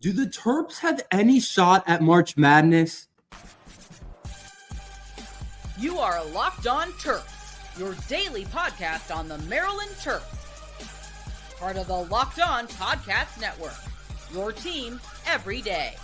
Do the Terps have any shot at March Madness? You are Locked On Terps, your daily podcast on the Maryland Terps. Part of the Locked On Podcast Network, your team every day.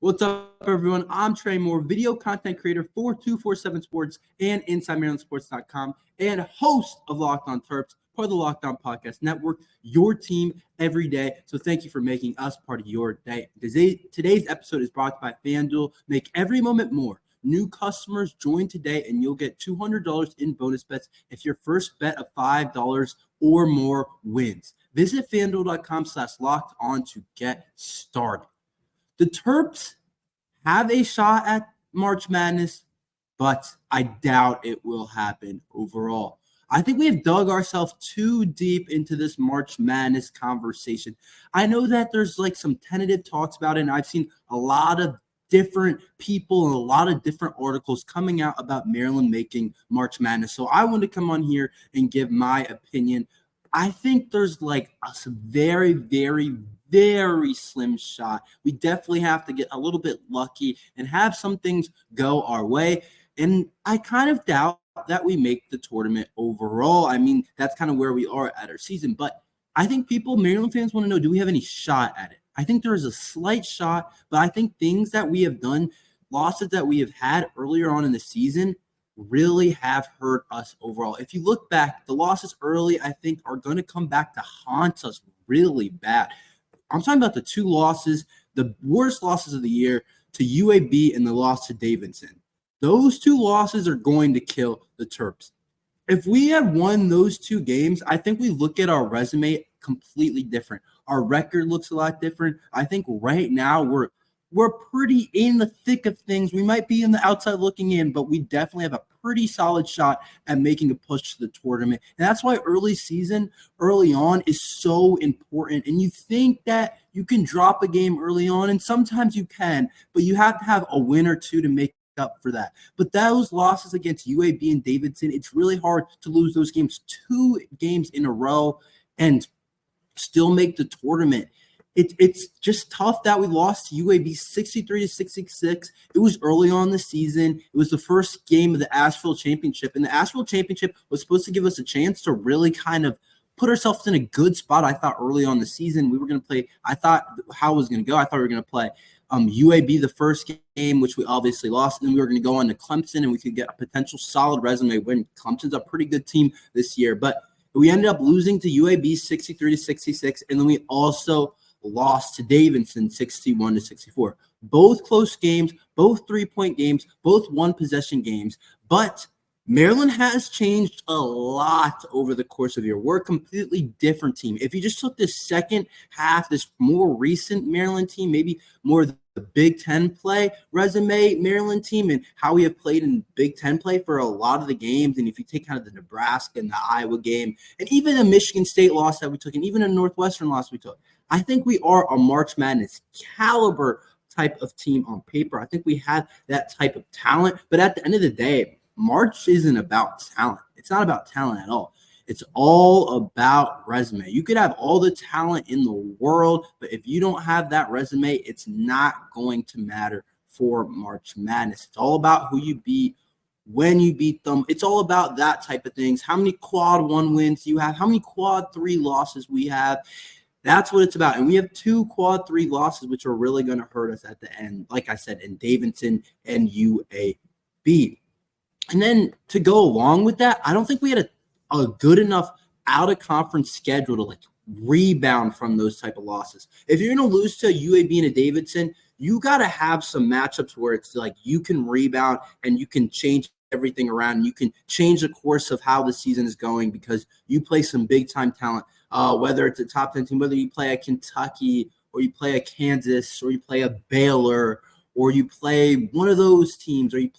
What's up, everyone? I'm Tre Moore, video content creator for 247 Sports and InsideMarylandSports.com, and host of Locked On Terps, part of the Locked On Podcast Network, your team every day. So thank you for making us part of your day. Today's episode is brought to you by FanDuel. Make every moment more. New customers join today, and you'll get $200 in bonus bets if your first bet of $5 or more wins. Visit FanDuel.com/lockedon to get started. The Terps have a shot at March Madness, but I doubt it will happen overall. I think we have dug ourselves too deep into this March Madness conversation. I know that there's like some tentative talks about it, and I've seen a lot of different people and a lot of different articles coming out about Maryland making March Madness. So I want to come on here and give my opinion. I think there's like a very, very, very slim shot. We definitely have to get a little bit lucky and have some things go our way. And I kind of doubt that we make the tournament overall. I mean, that's kind of where we are at our season. But I think Maryland fans want to know, do we have any shot at it? I think there is a slight shot, but I think things that we have done, losses that we have had earlier on in the season, really have hurt us overall. If you look back, the losses early, I think, are going to come back to haunt us really bad. I'm talking about the two losses, the worst losses of the year, to UAB and the loss to Davidson. Those two losses are going to kill the Terps. If we had won those two games, I think we look at our resume completely different. Our record looks a lot different. I think right now we're pretty in the thick of things. We might be in the outside looking in, but we definitely have a pretty solid shot at making a push to the tournament. And that's why early on is so important. And you think that you can drop a game early on, and sometimes you can, but you have to have a win or two to make up for that. But those losses against UAB and Davidson, it's really hard to lose those games 2 games in a row and still make the tournament. It's just tough that we lost to UAB 63-66. It was early on in the season. It was the first game of the Asheville Championship, and the Asheville Championship was supposed to give us a chance to really kind of put ourselves in a good spot. I thought early on in the season we were going to play. I thought how it was going to go. I thought we were going to play UAB the first game, which we obviously lost, and then we were going to go on to Clemson, and we could get a potential solid resume win. Clemson's a pretty good team this year, but we ended up losing to UAB 63-66, and then we also lost to Davidson 61-64. Both close games, both 3-point games, both one-possession games, but Maryland has changed a lot over the course of the year. We're a completely different team. If you just took this second half, this more recent Maryland team, maybe more the Big Ten play resume Maryland team and how we have played in Big Ten play for a lot of the games, and if you take kind of the Nebraska and the Iowa game, and even a Michigan State loss that we took, and even a Northwestern loss we took, I think we are a March Madness caliber type of team on paper. I think we have that type of talent, but at the end of the day, March isn't about talent. It's not about talent at all. It's all about resume. You could have all the talent in the world, but if you don't have that resume, it's not going to matter for March Madness. It's all about who you beat, when you beat them. It's all about that type of things. How many quad 1 wins you have, how many quad 3 losses we have. That's what it's about. And we have 2 quad 3 losses, which are really going to hurt us at the end, like I said, in Davidson and UAB. And then to go along with that, I don't think we had a good enough out-of-conference schedule to like rebound from those type of losses. If you're going to lose to UAB and a Davidson, you got to have some matchups where it's like you can rebound and you can change everything around. And you can change the course of how the season is going because you play some big-time talent, whether it's a top 10 team, whether you play a Kentucky or you play a Kansas or you play a Baylor or you play one of those teams or you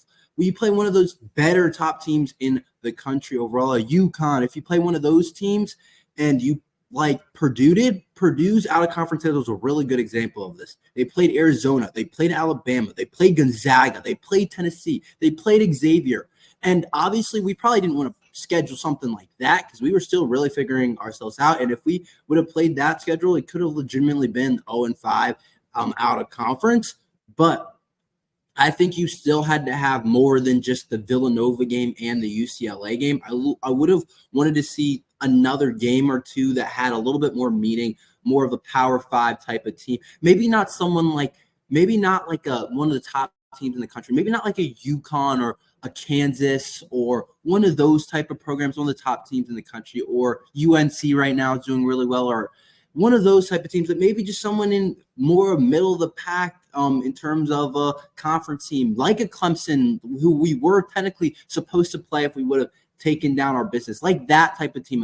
play one of those better top teams in the country overall, a UConn. If you play one of those teams and you like Purdue did, Purdue's out-of-conference schedule is a really good example of this. They played Arizona. They played Alabama. They played Gonzaga. They played Tennessee. They played Xavier. And obviously, we probably didn't want to schedule something like that because we were still really figuring ourselves out. And if we would have played that schedule, it could have legitimately been 0-5 out of conference. But I think you still had to have more than just the Villanova game and the UCLA game. I would have wanted to see another game or two that had a little bit more meaning, more of a Power 5 type of team. Maybe not one of the top teams in the country. Maybe not like a UConn or a Kansas or one of those type of programs, one of the top teams in the country, or UNC right now is doing really well, or one of those type of teams, that maybe just someone in more middle of the pack in terms of a conference team, like a Clemson, who we were technically supposed to play if we would have taken down our business, like that type of team,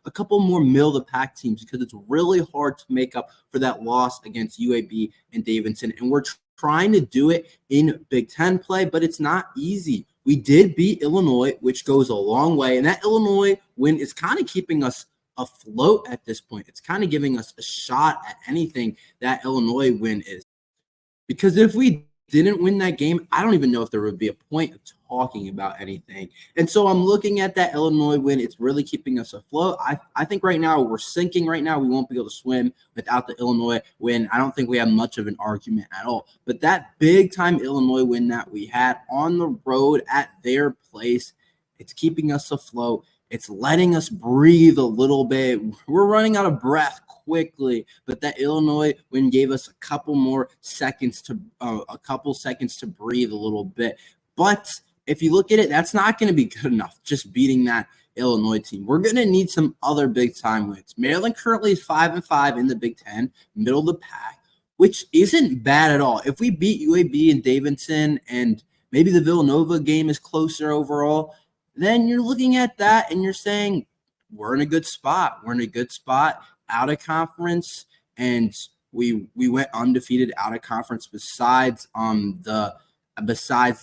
a couple more middle of the pack teams, because it's really hard to make up for that loss against UAB and Davidson. And we're trying to do it in Big Ten play, but it's not easy. We did beat Illinois, which goes a long way. And that Illinois win is kind of keeping us afloat at this point. It's kind of giving us a shot at anything that Illinois win is. Because if we didn't win that game, I don't even know if there would be a point of talking about anything. And so I'm looking at that Illinois win. It's really keeping us afloat. I think right now we're sinking right now. We won't be able to swim without the Illinois win. I don't think we have much of an argument at all. But that big-time Illinois win that we had on the road at their place, it's keeping us afloat. It's letting us breathe a little bit. We're running out of breath quickly, but that Illinois win gave us a couple seconds to breathe a little bit. But if you look at it, that's not going to be good enough, just beating that Illinois team. We're going to need some other big-time wins. Maryland currently is 5-5 in the Big Ten, middle of the pack, which isn't bad at all. If we beat UAB and Davidson and maybe the Villanova game is closer overall, then you're looking at that and you're saying, we're in a good spot. We're in a good spot out of conference, and we went undefeated out of conference besides the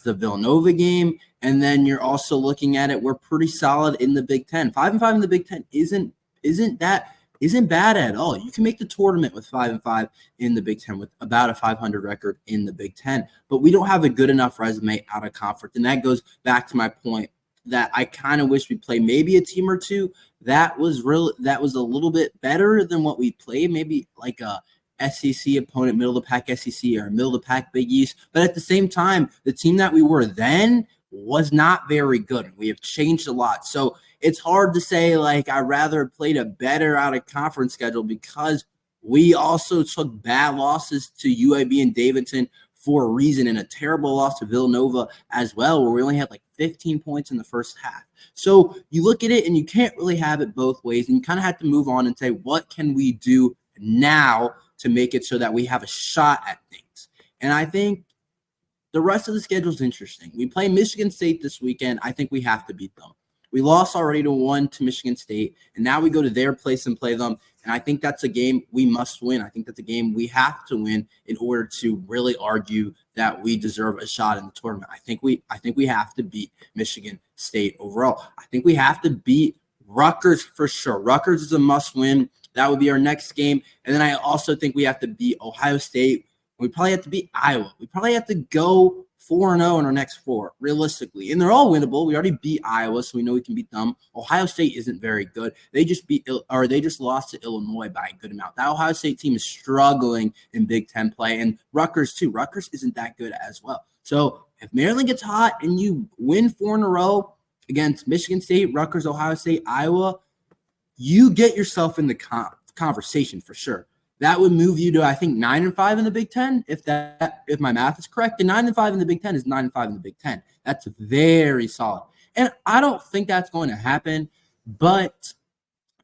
Villanova game. And then you're also looking at it, we're pretty solid in the Big Ten. 5-5 in the Big Ten isn't bad at all. You can make the tournament with 5-5 in the Big Ten with about a 500 record in the Big Ten, but we don't have a good enough resume out of conference. And that goes back to my point that I kind of wish we played maybe a team or two that was a little bit better than what we played, maybe like a SEC opponent, middle of the pack SEC or middle of the pack Big East. But at the same time, the team that we were then was not very good. We have changed a lot. So it's hard to say, like, I'd rather have played a better out of conference schedule, because we also took bad losses to UAB and Davidson for a reason, and a terrible loss to Villanova as well, where we only had like 15 points in the first half. So you look at it and you can't really have it both ways, and you kind of have to move on and say, what can we do now to make it so that we have a shot at things? And I think the rest of the schedule is interesting. We play Michigan State this weekend. I think we have to beat them. We lost already to Michigan State, and now we go to their place and play them. And I think that's a game we must win. I think that's a game we have to win in order to really argue that we deserve a shot in the tournament. I think we have to beat Michigan State overall. I think we have to beat Rutgers for sure. Rutgers is a must win. That would be our next game. And then I also think we have to beat Ohio State. We probably have to beat Iowa. We probably have to go 4-0 in our next four, realistically. And they're all winnable. We already beat Iowa, so we know we can beat them. Ohio State isn't very good. They just lost to Illinois by a good amount. That Ohio State team is struggling in Big Ten play, and Rutgers too. Rutgers isn't that good as well. So if Maryland gets hot and you win 4 in a row against Michigan State, Rutgers, Ohio State, Iowa, you get yourself in the conversation for sure. That would move you to, I think, 9-5 in the Big Ten. If my math is correct, the 9-5 in the Big Ten is 9-5 in the Big Ten. That's very solid. And I don't think that's going to happen, but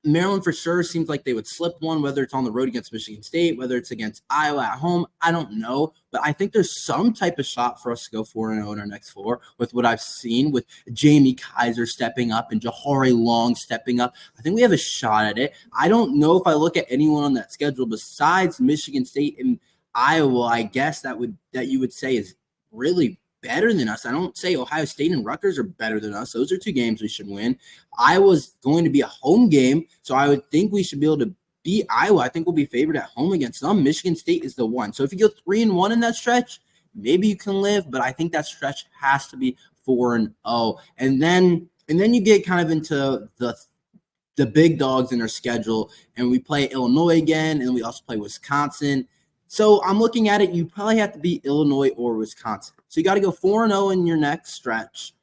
Maryland for sure seems like they would slip one, whether it's on the road against Michigan State, whether it's against Iowa at home. I don't know, but I think there's some type of shot for us to go 4-0 in our next four with what I've seen with Jamie Kaiser stepping up and Jahari Long stepping up. I think we have a shot at it. I don't know if I look at anyone on that schedule besides Michigan State and Iowa, I guess that you would say is really better than us. I don't say Ohio State and Rutgers are better than us. Those are 2 games we should win. Iowa's going to be a home game, so I would think we should be able to beat Iowa. I think we'll be favored at home against them. Michigan State is the one. So if you go 3-1 in that stretch, maybe you can live, but I think that stretch has to be 4-0. And then And then you get kind of into the big dogs in their schedule, and we play Illinois again, and we also play Wisconsin. So I'm looking at it, you probably have to beat Illinois or Wisconsin. So you got to go 4-0 in your next stretch,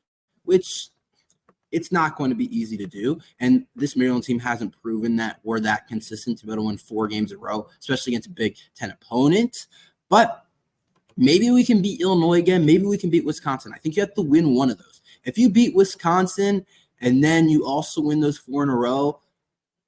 which it's not going to be easy to do. And this Maryland team hasn't proven that we're that consistent to be able to win 4 games in a row, especially against a Big Ten opponent. But maybe we can beat Illinois again. Maybe we can beat Wisconsin. I think you have to win one of those. If you beat Wisconsin and then you also win those 4 in a row,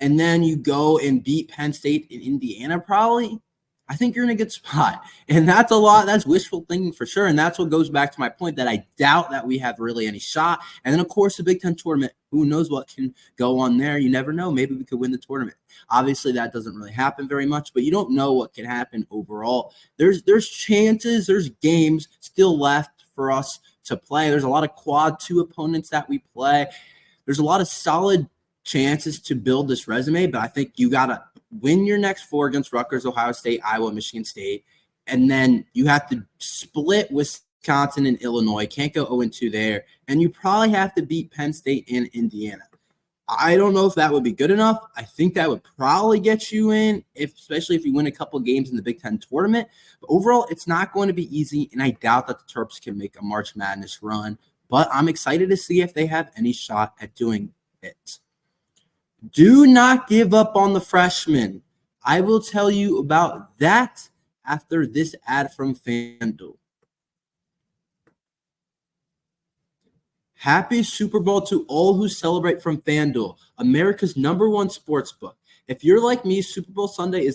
and then you go and beat Penn State and Indiana probably, I think you're in a good spot. And that's a lot. That's wishful thinking for sure. And that's what goes back to my point that I doubt that we have really any shot. And then, of course, the Big Ten tournament, who knows what can go on there. You never know. Maybe we could win the tournament. Obviously, that doesn't really happen very much, but you don't know what can happen overall. There's chances, there's games still left for us to play. There's a lot of quad 2 opponents that we play. There's a lot of solid chances to build this resume, but I think you got to win your next 4 against Rutgers, Ohio State, Iowa, Michigan State, and then you have to split Wisconsin and Illinois. Can't go 0-2 there, and you probably have to beat Penn State and Indiana. I don't know if that would be good enough. I think that would probably get you in, especially if you win a couple games in the Big Ten tournament. But overall, it's not going to be easy, and I doubt that the Terps can make a March Madness run, but I'm excited to see if they have any shot at doing it. Do not give up on the freshmen. I will tell you about that after this ad from FanDuel. Happy Super Bowl to all who celebrate from FanDuel, America's #1 sportsbook. If you're like me, Super Bowl Sunday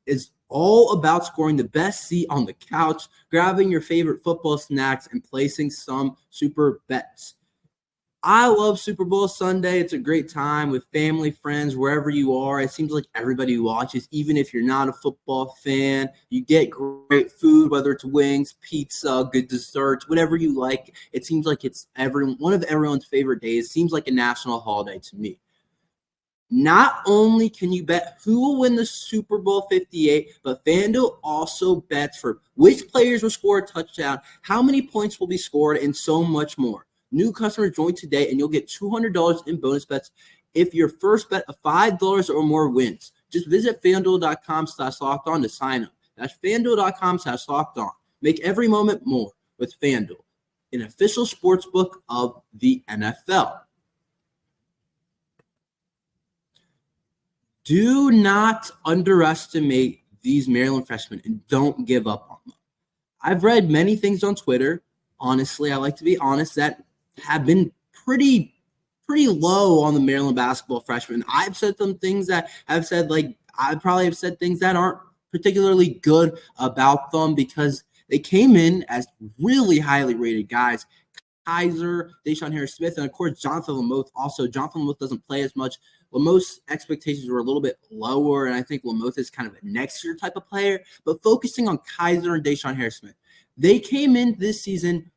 is all about scoring the best seat on the couch, grabbing your favorite football snacks, and placing some super bets. I love Super Bowl Sunday. It's a great time with family, friends, wherever you are. It seems like everybody watches, even if you're not a football fan. You get great food, whether it's wings, pizza, good desserts, whatever you like. It seems like it's one of everyone's favorite days. It seems like a national holiday to me. Not only can you bet who will win the Super Bowl 58, but FanDuel also bets for which players will score a touchdown, how many points will be scored, and so much more. New customers join today, and you'll get $200 in bonus bets if your first bet of $5 or more wins. Just visit FanDuel.com/lockedon to sign up. That's FanDuel.com/lockedon. Make every moment more with FanDuel, an official sportsbook of the NFL. Do not underestimate these Maryland freshmen and don't give up on them. I've read many things on Twitter. Honestly, I like to be honest, that have been pretty low on the Maryland basketball freshmen. I've said some things that have said, like, I probably have said things that aren't particularly good about them because they came in as really highly rated guys. Kaiser, DeShawn Harris-Smith, and of course, Jonathan Lamoth. Also, Jonathan Lamoth doesn't play as much. Lamoth's expectations were a little bit lower, and I think Lamoth is kind of a next year type of player. But focusing on Kaiser and DeShawn Harris-Smith, they came in this season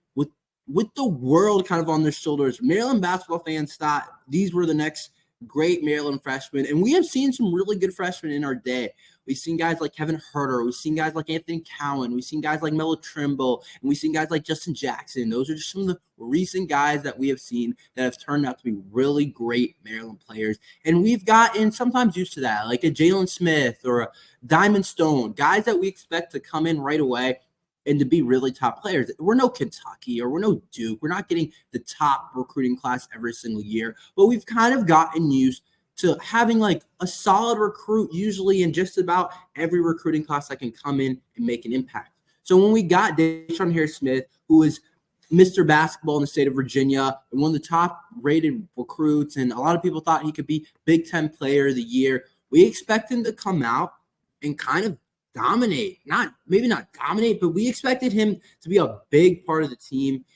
with the world kind of on their shoulders. Maryland basketball fans thought these were the next great Maryland freshmen, and we have seen some really good freshmen in our day. We've seen guys like Kevin Herter. We've seen guys like Anthony Cowan. We've seen guys like Melo Trimble, and we've seen guys like Justin Jackson. Those are just some of the recent guys that we have seen that have turned out to be really great Maryland players, and we've gotten sometimes used to that, like a Jalen Smith or a Diamond Stone, guys that we expect to come in right away and to be really top players. We're no Kentucky or we're no Duke. We're not getting the top recruiting class every single year, but we've kind of gotten used to having like a solid recruit usually in just about every recruiting class that can come in and make an impact. So when we got DeShawn Harris-Smith, who is Mr. Basketball in the state of Virginia and one of the top rated recruits, and a lot of people thought he could be Big Ten Player of the Year, we expect him to come out and kind of dominate. Maybe not dominate, but we expected him to be a big part of the team.